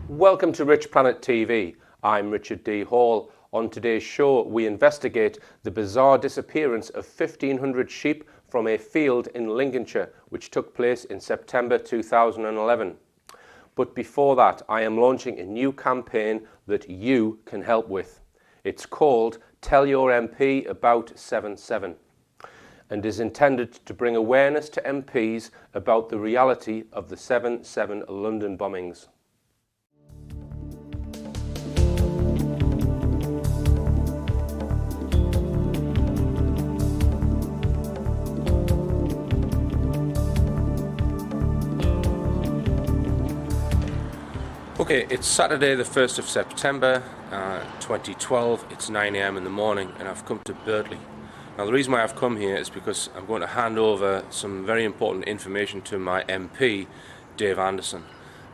Welcome to Rich Planet TV. I'm Richard D. Hall. On today's show, we investigate the bizarre disappearance of 1,500 sheep from a field in Lincolnshire, which took place in September 2011. But before that, I am launching a new campaign that you can help with. It's called Tell Your MP About 7/7 and is intended to bring awareness to MPs about the reality of the 7/7 London bombings. Okay, it's Saturday the 1st of September 2012, it's 9 AM in the morning and I've come to Birtley. Now the reason why I've come here is because I'm going to hand over some very important information to my MP, Dave Anderson.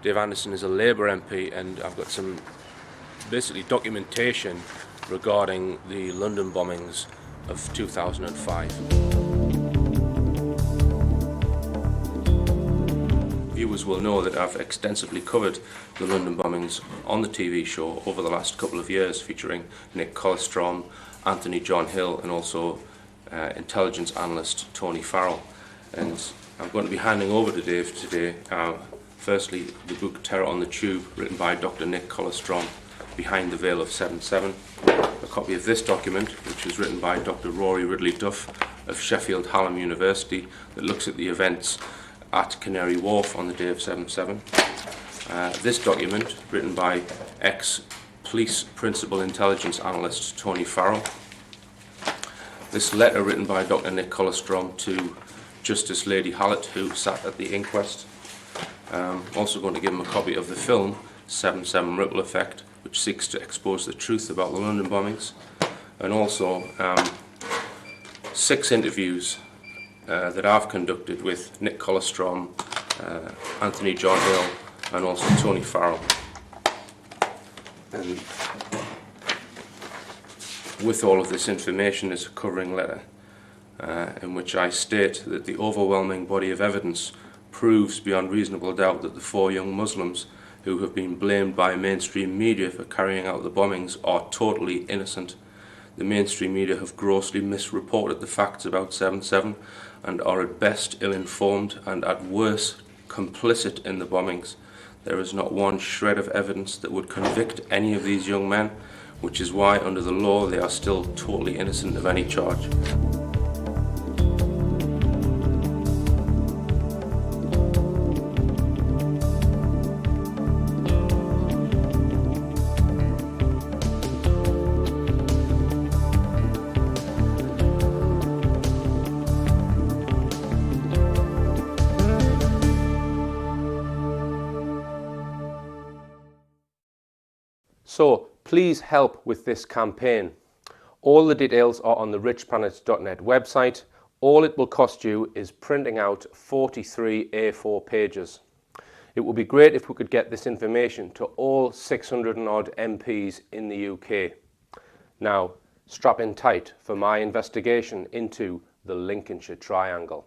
Dave Anderson is a Labour MP and I've got some basically documentation regarding the London bombings of 2005. Viewers will know that I've extensively covered the London bombings on the TV show over the last couple of years, featuring Nick Colostrom, Anthony John Hill and also intelligence analyst Tony Farrell. And I'm going to be handing over to Dave today firstly the book Terror on the Tube, written by Dr. Nick Colostrom, Behind the Veil of 7/7, a copy of this document which was written by Dr. Rory Ridley Duff of Sheffield Hallam University, that looks at the events at Canary Wharf on the day of 7/7. This document, written by ex-police principal intelligence analyst Tony Farrell. This letter written by Dr. Nick Colostrom to Justice Lady Hallett, who sat at the inquest. Also going to give him a copy of the film 7/7 Ripple Effect, which seeks to expose the truth about the London bombings. And also 6 interviews that I've conducted with Nick Colostrom, Anthony John Hill and also Tony Farrell. And with all of this information is a covering letter in which I state that the overwhelming body of evidence proves beyond reasonable doubt that the 4 young Muslims who have been blamed by mainstream media for carrying out the bombings are totally innocent. The mainstream media have grossly misreported the facts about 7/7 and are at best ill-informed and at worst complicit in the bombings. There is not one shred of evidence that would convict any of these young men, which is why under the law they are still totally innocent of any charge. So please help with this campaign. All the details are on the richplanet.net website. All it will cost you is printing out 43 A4 pages. It would be great if we could get this information to all 600 and odd MPs in the UK. Now, strap in tight for my investigation into the Lincolnshire Triangle.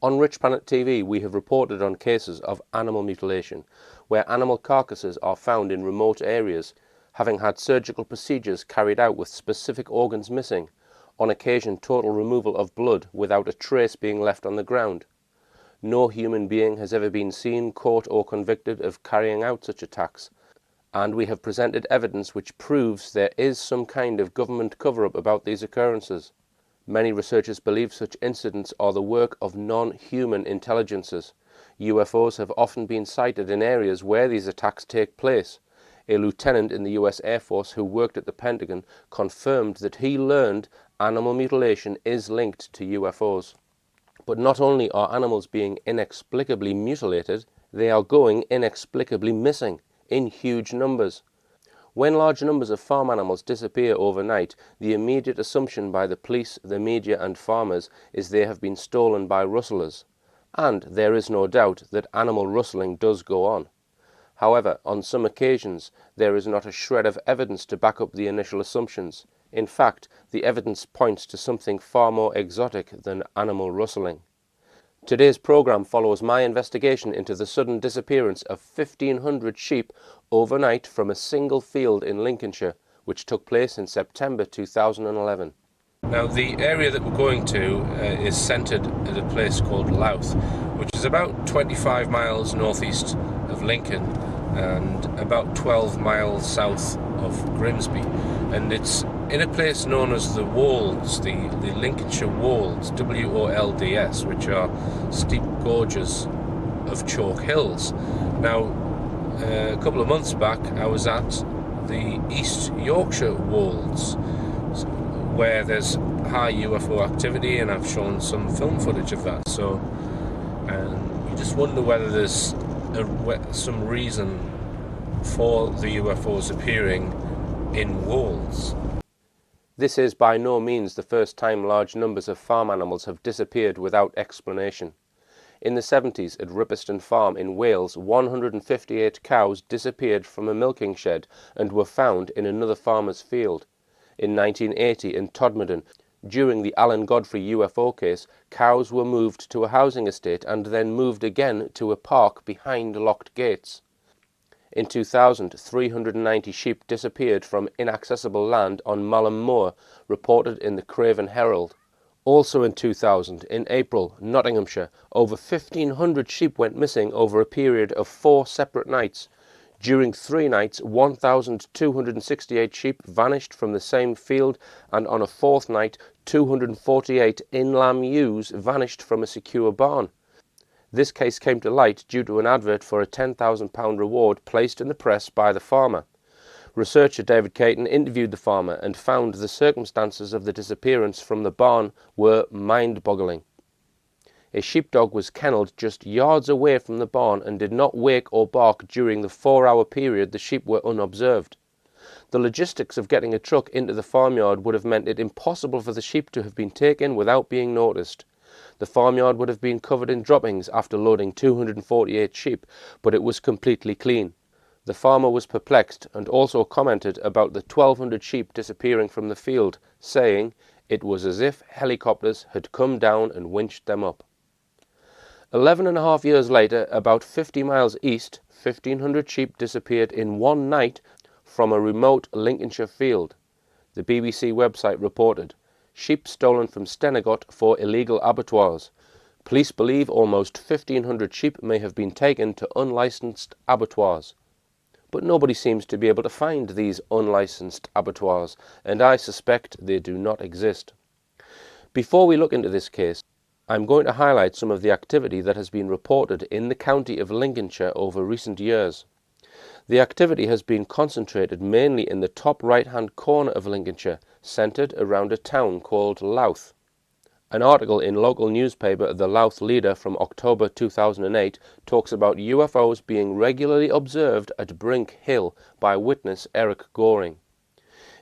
On Rich Planet TV, we have reported on cases of animal mutilation, where animal carcasses are found in remote areas, having had surgical procedures carried out with specific organs missing, on occasion total removal of blood without a trace being left on the ground. No human being has ever been seen, caught or convicted of carrying out such attacks, and we have presented evidence which proves there is some kind of government cover-up about these occurrences. Many researchers believe such incidents are the work of non-human intelligences. UFOs have often been sighted in areas where these attacks take place. A lieutenant in the US Air Force who worked at the Pentagon confirmed that he learned animal mutilation is linked to UFOs. But not only are animals being inexplicably mutilated, they are going inexplicably missing in huge numbers. When large numbers of farm animals disappear overnight, the immediate assumption by the police, the media and farmers is they have been stolen by rustlers. And there is no doubt that animal rustling does go on. However, on some occasions, there is not a shred of evidence to back up the initial assumptions. In fact, the evidence points to something far more exotic than animal rustling. Today's programme follows my investigation into the sudden disappearance of 1,500 sheep overnight from a single field in Lincolnshire, which took place in September 2011. Now, the area that we're going to is centred at a place called Louth, which is about 25 miles northeast of Lincoln and about 12 miles south of Grimsby. And it's in a place known as the Wolds, the Lincolnshire Wolds, W-O-L-D-S, which are steep gorges of chalk hills. Now, a couple of months back, I was at the East Yorkshire Wolds, where there's high UFO activity, and I've shown some film footage of that. So, and you just wonder whether there's some reason for the UFOs appearing in Wolds. This is by no means the first time large numbers of farm animals have disappeared without explanation. In the 70s at Ripperston Farm in Wales, 158 cows disappeared from a milking shed and were found in another farmer's field. In 1980 in Todmorden, during the Alan Godfrey UFO case, cows were moved to a housing estate and then moved again to a park behind locked gates. In 2000, 390 sheep disappeared from inaccessible land on Malham Moor, reported in the Craven Herald. Also in 2000, in April, Nottinghamshire, over 1,500 sheep went missing over a period of 4 separate nights. During 3 nights, 1,268 sheep vanished from the same field, and on a 4th night, 248 in-lamb ewes vanished from a secure barn. This case came to light due to an advert for a £10,000 reward placed in the press by the farmer. Researcher David Caton interviewed the farmer and found the circumstances of the disappearance from the barn were mind-boggling. A sheepdog was kennelled just yards away from the barn and did not wake or bark during the 4-hour period the sheep were unobserved. The logistics of getting a truck into the farmyard would have meant it impossible for the sheep to have been taken without being noticed. The farmyard would have been covered in droppings after loading 248 sheep, but it was completely clean. The farmer was perplexed and also commented about the 1,200 sheep disappearing from the field, saying it was as if helicopters had come down and winched them up. 11.5 years later, about 50 miles east, 1,500 sheep disappeared in one night from a remote Lincolnshire field. The BBC website reported, sheep stolen from Stenegot for illegal abattoirs. Police believe almost 1,500 sheep may have been taken to unlicensed abattoirs. But nobody seems to be able to find these unlicensed abattoirs, and I suspect they do not exist. Before we look into this case, I'm going to highlight some of the activity that has been reported in the county of Lincolnshire over recent years. The activity has been concentrated mainly in the top right-hand corner of Lincolnshire, centred around a town called Louth. An article in local newspaper The Louth Leader from October 2008 talks about UFOs being regularly observed at Brinkhill by witness Eric Goring.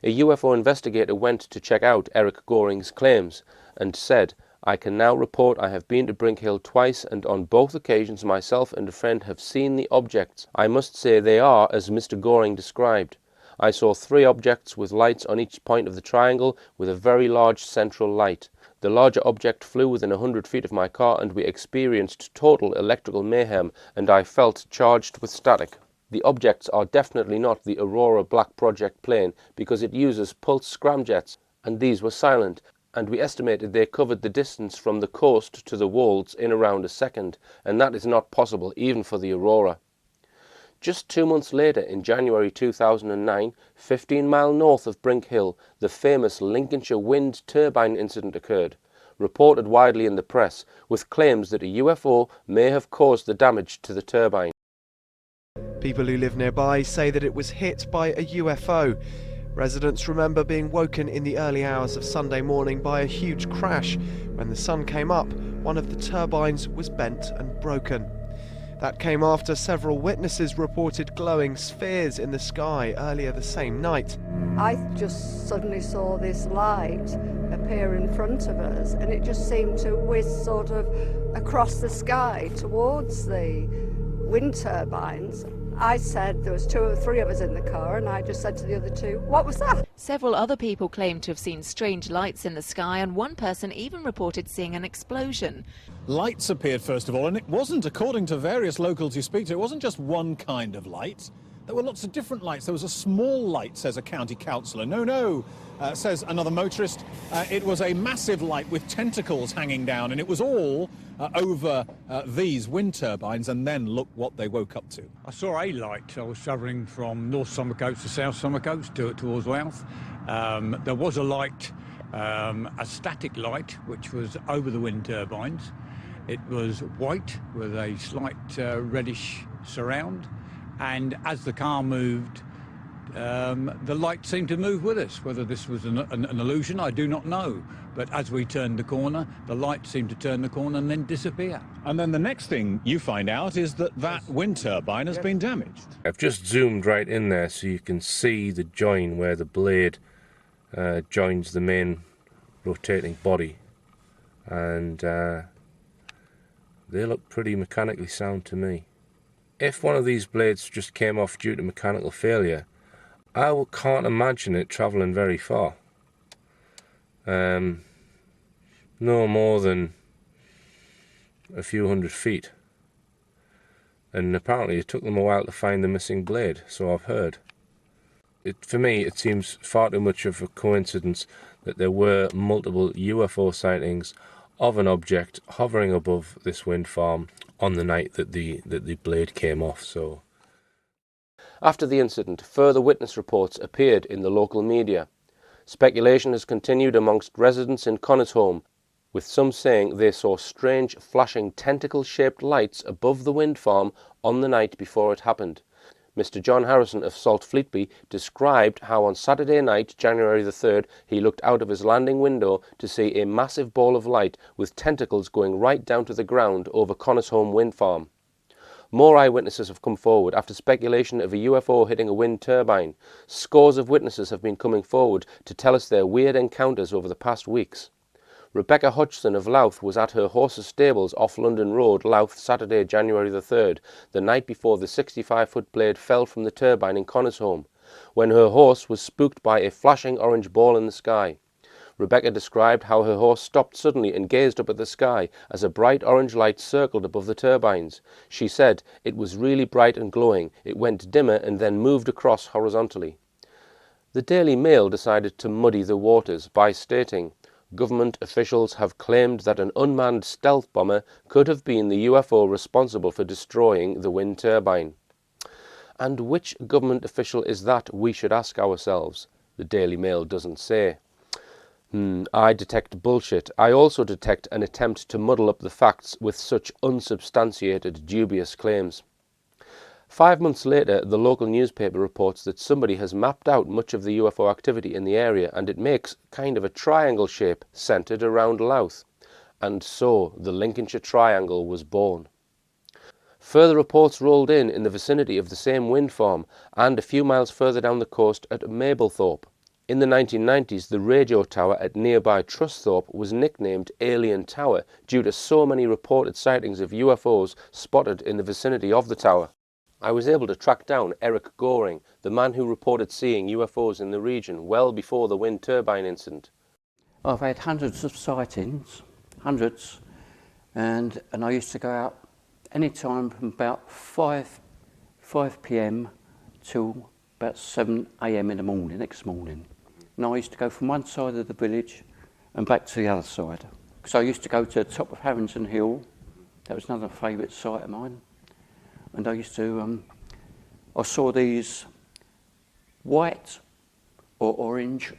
A UFO investigator went to check out Eric Goring's claims and said, "I can now report I have been to Brinkhill twice, and on both occasions myself and a friend have seen the objects. I must say they are as Mr. Goring described. I saw 3 objects with lights on each point of the triangle with a very large central light. The larger object flew within 100 feet of my car and we experienced total electrical mayhem and I felt charged with static. The objects are definitely not the Aurora Black Project plane because it uses pulse scramjets, and these were silent, and we estimated they covered the distance from the coast to the Wolds in around a second, and that is not possible even for the Aurora." Just 2 months later, in January 2009, 15 miles north of Brinkhill, the famous Lincolnshire wind turbine incident occurred, reported widely in the press, with claims that a UFO may have caused the damage to the turbine. People who live nearby say that it was hit by a UFO. Residents remember being woken in the early hours of Sunday morning by a huge crash. When the sun came up, one of the turbines was bent and broken. That came after several witnesses reported glowing spheres in the sky earlier the same night. I just suddenly saw this light appear in front of us, and it just seemed to whiz sort of across the sky towards the wind turbines. I said, there was 2 or 3 of us in the car, and I just said to the other 2, what was that? Several other people claimed to have seen strange lights in the sky, and one person even reported seeing an explosion. Lights appeared first of all, and it wasn't, according to various locals you speak to, it wasn't just one kind of light. There were lots of different lights. There was a small light, says a county councillor. No, says another motorist. It was a massive light with tentacles hanging down, and it was all over these wind turbines, and then look what they woke up to. I saw a light. I was travelling from North Somercotes to South Somercotes towards Louth. There was a light, a static light, which was over the wind turbines. It was white with a slight reddish surround. And as the car moved, the light seemed to move with us. Whether this was an illusion, I do not know. But as we turned the corner, the light seemed to turn the corner and then disappear. And then the next thing you find out is that that wind turbine has been damaged. I've just zoomed right in there so you can see the join where the blade joins the main rotating body. And they look pretty mechanically sound to me. If one of these blades just came off due to mechanical failure, I can't imagine it travelling very far. No more than a few hundred feet. And apparently it took them a while to find the missing blade, so I've heard. For me, it seems far too much of a coincidence that there were multiple UFO sightings of an object hovering above this wind farm on the night that the blade came off. So, after the incident, further witness reports appeared in the local media. Speculation has continued amongst residents in Conisholme, with some saying they saw strange flashing tentacle-shaped lights above the wind farm on the night before it happened. Mr. John Harrison of Salt Fleetby described how on Saturday night, January the 3rd, he looked out of his landing window to see a massive ball of light with tentacles going right down to the ground over Conisholme wind farm. More eyewitnesses have come forward after speculation of a UFO hitting a wind turbine. Scores of witnesses have been coming forward to tell us their weird encounters over the past weeks. Rebecca Hodgson of Louth was at her horse's stables off London Road, Louth, Saturday, January the 3rd, the night before the 65-foot blade fell from the turbine in Conisholme, when her horse was spooked by a flashing orange ball in the sky. Rebecca described how her horse stopped suddenly and gazed up at the sky as a bright orange light circled above the turbines. She said it was really bright and glowing. It went dimmer and then moved across horizontally. The Daily Mail decided to muddy the waters by stating, government officials have claimed that an unmanned stealth bomber could have been the UFO responsible for destroying the wind turbine. And which government official is that, we should ask ourselves? The Daily Mail doesn't say. I detect bullshit. I also detect an attempt to muddle up the facts with such unsubstantiated, dubious claims. 5 months later, the local newspaper reports that somebody has mapped out much of the UFO activity in the area, and it makes kind of a triangle shape centred around Louth. And so the Lincolnshire Triangle was born. Further reports rolled in the vicinity of the same wind farm and a few miles further down the coast at Mablethorpe. In the 1990s, the radio tower at nearby Trusthorpe was nicknamed Alien Tower due to so many reported sightings of UFOs spotted in the vicinity of the tower. I was able to track down Eric Goring, the man who reported seeing UFOs in the region well before the wind turbine incident. I've had hundreds of sightings, hundreds, and I used to go out any time from about 5 p.m. till about 7 a.m. in the morning, next morning. And I used to go from one side of the village and back to the other side. Because I used to go to the top of Harrington Hill. That was another favourite site of mine. And I used to, I saw these white or orange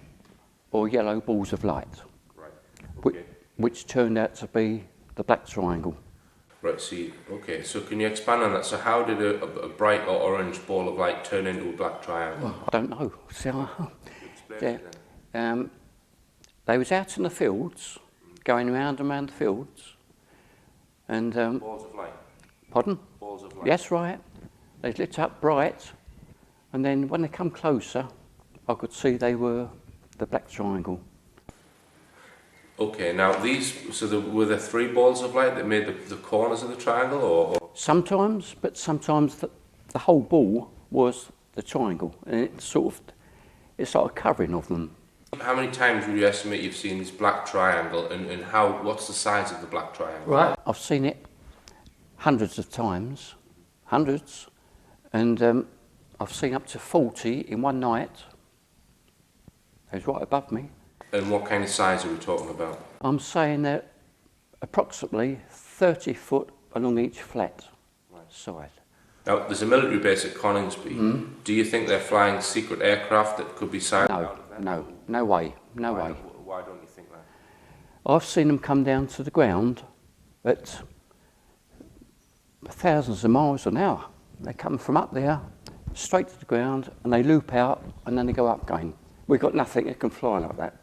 or yellow balls of light, Right. Okay. which turned out to be the Black Triangle. Right, see, okay, so can you expand on that? So how did a bright or orange ball of light turn into a black triangle? Well, I don't know. So, Explain it then. they was out in the fields, going round and round the fields, and Balls of light. pardon? Balls balls of light? Yes, right. They lit up bright, and then when they come closer, I could see they were the black triangle. Okay, now were there 3 balls of light that made the corners of the triangle, or? Sometimes, but sometimes the whole ball was the triangle, and it's like a covering of them. How many times would you estimate you've seen this black triangle, and what's the size of the black triangle? Right. I've seen it hundreds of times, hundreds, and I've seen up to 40 in one night. It was right above me. And what kind of size are we talking about? I'm saying they're approximately 30 foot along each flat side. Now, there's a military base at Coningsby. Do you think they're flying secret aircraft that could be sighted out of there? No way, no way. Why don't you think that? I've seen them come down to the ground at thousands of miles an hour. They come from up there, straight to the ground, and they loop out, and then they go up again. We've got nothing that can fly like that.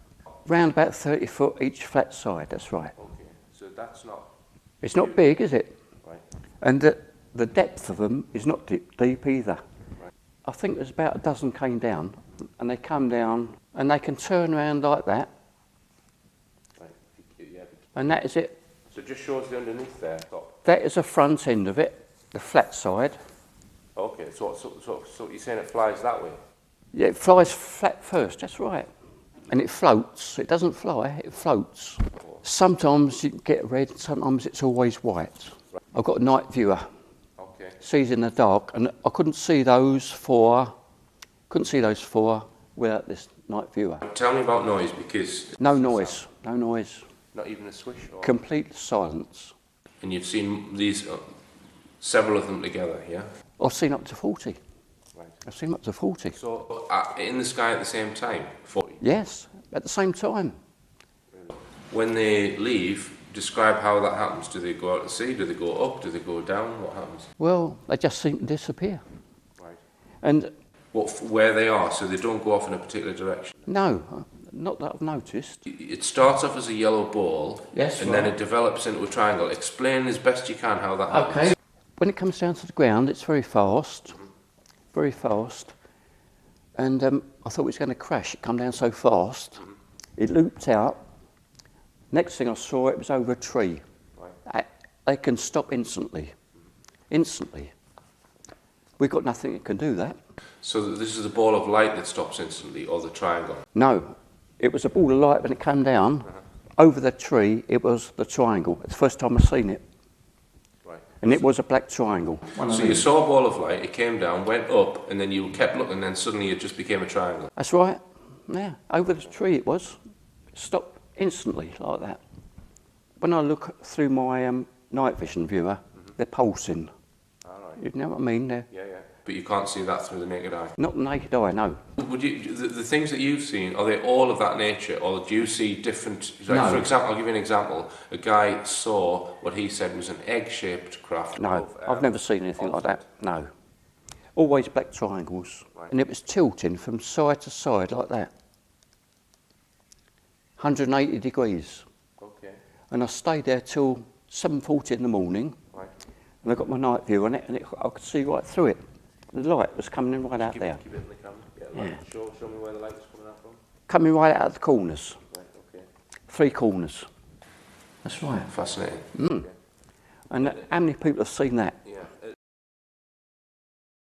Round about 30 foot each flat side, that's right. Okay, so that's not... It's not big, is it? Right. And the depth of them is not deep either. Right. I think there's about a dozen came down, and they come down, and they can turn around like that, Right. Yeah. and that is it. So it just shows the underneath there, top. That is the front end of it, the flat side. Okay, so you're saying it flies that way? Yeah, it flies flat first, that's right. And it floats. It doesn't fly, it floats. Sometimes you get red, sometimes it's always white. I've got a night viewer. Okay. Sees in the dark, and I couldn't see those four without this night viewer. Tell me about noise, because... No noise, no noise. Not even a swish? Or... Complete silence. And you've seen these, several of them together, yeah? I've seen up to 40. Right. I've seen up to 40. So, in the sky at the same time? 40? Yes, at the same time. When they leave, describe how that happens. Do they go out to sea? Do they go up? Do they go down? What happens? Well, they just seem to disappear. Right. And Where they are, so they don't go off in a particular direction? no, not that I've noticed. It starts off as a yellow ball, Yes, and right. then it develops into a triangle. Explain as best you can how that happens. Okay. When it comes down to the ground, it's very fast, very fast. And I thought it was going to crash. It come down so fast. It looped out. Next thing I saw, it was over a tree. Right. They can stop instantly. Instantly. We've got nothing that can do that. So this is a ball of light that stops instantly, or the triangle? No. It was a ball of light when it came down. Over the tree, it was the triangle. It's the first time I've seen it. Right. And it was a black triangle. So you saw a ball of light, it came down, went up, and then you kept looking, and then suddenly it just became a triangle? That's right. Yeah, over the tree it was. Stopped instantly like that. When I look through my night vision viewer, they're pulsing. All right. You know what I mean? They're Yeah. But you can't see that through the naked eye? not naked eye, no. Would you, the things that you've seen, are they all of that nature, or do you see different... Like, No. For example, I'll give you an example. A guy saw what he said was an egg-shaped craft. No, I've never seen anything like that, no. Always black triangles. Right. And it was tilting from side to side like that. 180 degrees. Okay, And I stayed there till 7:40 in the morning, right. and I got my night view on it, and I could see right through it. The light was coming in right out Keep there. it in the camera. Yeah, show me where the light is coming out from. Coming right out of the corners. Right, okay. 3 corners. That's right. Fascinating. And how many people have seen that?